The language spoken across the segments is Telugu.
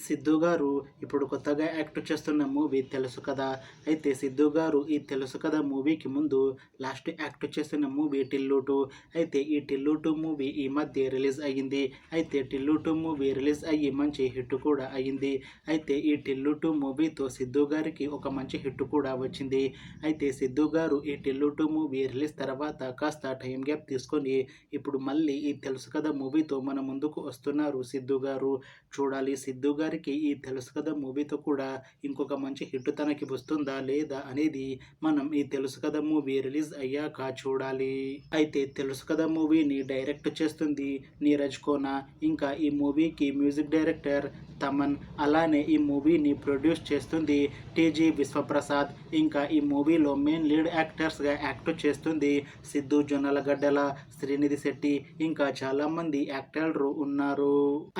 సిద్ధు గారు ఇప్పుడు కొత్తగా యాక్ట్ చేస్తున్న మూవీ తెలుసు కదా. అయితే సిద్ధు గారు ఈ తెలుసు కదా మూవీకి ముందు లాస్ట్ యాక్ట్ చేసిన మూవీ టిల్లు 2. అయితే ఈ టిల్లు 2 మూవీ ఈ మధ్య రిలీజ్ అయ్యింది. అయితే టిల్లు 2 మూవీ రిలీజ్ అయ్యి మంచి హిట్ కూడా అయ్యింది. అయితే ఈ టిల్లు 2 మూవీతో సిద్ధు గారికి ఒక మంచి హిట్ కూడా వచ్చింది. అయితే సిద్ధు గారు ఈ టిల్లు 2 మూవీ రిలీజ్ తర్వాత కాస్త టైం గ్యాప్ తీసుకొని ఇప్పుడు మళ్ళీ ఈ తెలుసు కదా మూవీతో మన ముందుకు వస్తున్నారు సిద్ధు గారు. చూడాలి సిద్ధు గారికి ఈ తెలుసు కదా మూవీతో కూడా ఇంకొక మంచి హిట్ తనకి వస్తుందా లేదా అనేది మనం ఈ తెలుసు కదా మూవీ రిలీజ్ అయ్యాక చూడాలి. అయితే తెలుసు కదా మూవీని డైరెక్ట్ చేస్తుంది నీరజ్ కోనా. ఇంకా ఈ మూవీకి మ్యూజిక్ డైరెక్టర్ తమన్. అలానే ఈ మూవీని ప్రొడ్యూస్ చేస్తుంది టీజీ విశ్వప్రసాద్. ఇంకా ఈ మూవీలో మెయిన్ లీడ్ యాక్టర్స్గా యాక్ట్ చేస్తుంది సిద్ధు జొన్నలగడ్డల, శ్రీనిధి శెట్టి, ఇంకా చాలామంది యాక్టర్లు ఉన్నారు.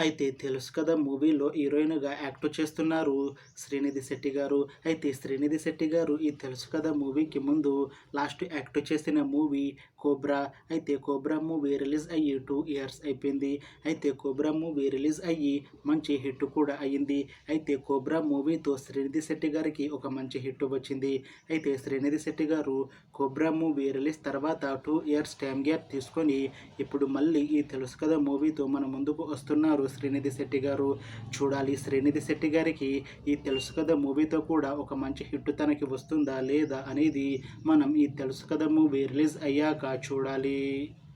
అయితే తెలుసు కదా మూవీలో హీరోయిన్గా యాక్ట్ చేస్తున్నారు శ్రీనిధి శెట్టి గారు. అయితే శ్రీనిధి శెట్టి గారు ఈ తెలుసు కదా మూవీకి ముందు లాస్ట్ యాక్ట్ చేసిన మూవీ కోబ్రా. అయితే కోబ్రా మూవీ రిలీజ్ అయ్యి 2 ఇయర్స్ అయిపోయింది. అయితే కోబ్రా మూవీ రిలీజ్ అయ్యి మంచి హిట్ కూడా అయ్యింది. అయితే కోబ్రా మూవీతో శ్రీనిధి శెట్టి గారికి ఒక మంచి హిట్ వచ్చింది. అయితే శ్రీనిధి శెట్టి గారు కోబ్రా మూవీ రిలీజ్ తర్వాత 2 ఇయర్స్ టైం గ్యాప్ తీసుకొని ఇప్పుడు మళ్ళీ ఈ తెలుసు కదా మూవీతో మన ముందుకు వస్తున్నారు శ్రీనిధి శెట్టి గారు. చూడాలి శ్రీనిధి శెట్టి గారికి ఈ తెలుసు కదా మూవీతో కూడా ఒక మంచి హిట్ తనకి వస్తుందా లేదా అనేది మనం ఈ తెలుసు కదా మూవీ రిలీజ్ అయ్యాక చూడాలి.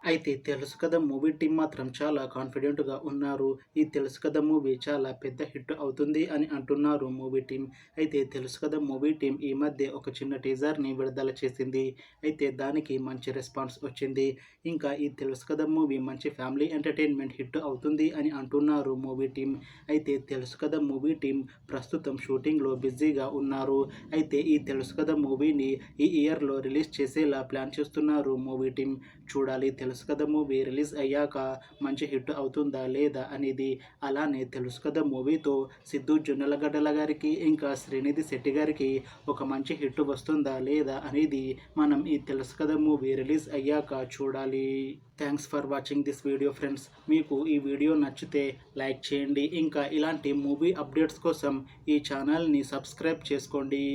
అయితే తెలుసు కదా మూవీ టీం మాత్రం చాలా కాన్ఫిడెంట్గా ఉన్నారు. ఈ తెలుసు కదా మూవీ చాలా పెద్ద హిట్ అవుతుంది అని అంటున్నారు మూవీ టీం. అయితే తెలుసు కదా మూవీ టీం ఈ మధ్య ఒక చిన్న టీజర్ని విడుదల చేసింది. అయితే దానికి మంచి రెస్పాన్స్ వచ్చింది. ఇంకా ఈ తెలుసు కదా మూవీ మంచి ఫ్యామిలీ ఎంటర్టైన్మెంట్ హిట్ అవుతుంది అని అంటున్నారు మూవీ టీం. అయితే తెలుసు కదా మూవీ టీం ప్రస్తుతం షూటింగ్లో బిజీగా ఉన్నారు. అయితే ఈ తెలుసు కదా మూవీని ఈ ఇయర్లో రిలీజ్ చేసేలా ప్లాన్ చేస్తున్నారు మూవీ టీం. చూడాలి తెలుసు కదా మూవీ రిలీజ్ అయ్యాక మంచి హిట్ అవుతుందా లేదా అనేది. అలానే తెలుసు కదా మూవీతో సిద్ధు జొన్నలగడ్డల గారికి ఇంకా శ్రీనిధి శెట్టి గారికి ఒక మంచి హిట్ వస్తుందా లేదా అనేది మనం ఈ తెలుసు కదా మూవీ రిలీజ్ అయ్యాక చూడాలి. Thanks for watching this video friends. మీకు ఈ వీడియో నచ్చితే లైక్ చేయండి. ఇంకా ఇలాంటి మూవీ అప్డేట్స్ కోసం ఈ ఛానల్ని సబ్స్క్రైబ్ చేసుకోండి.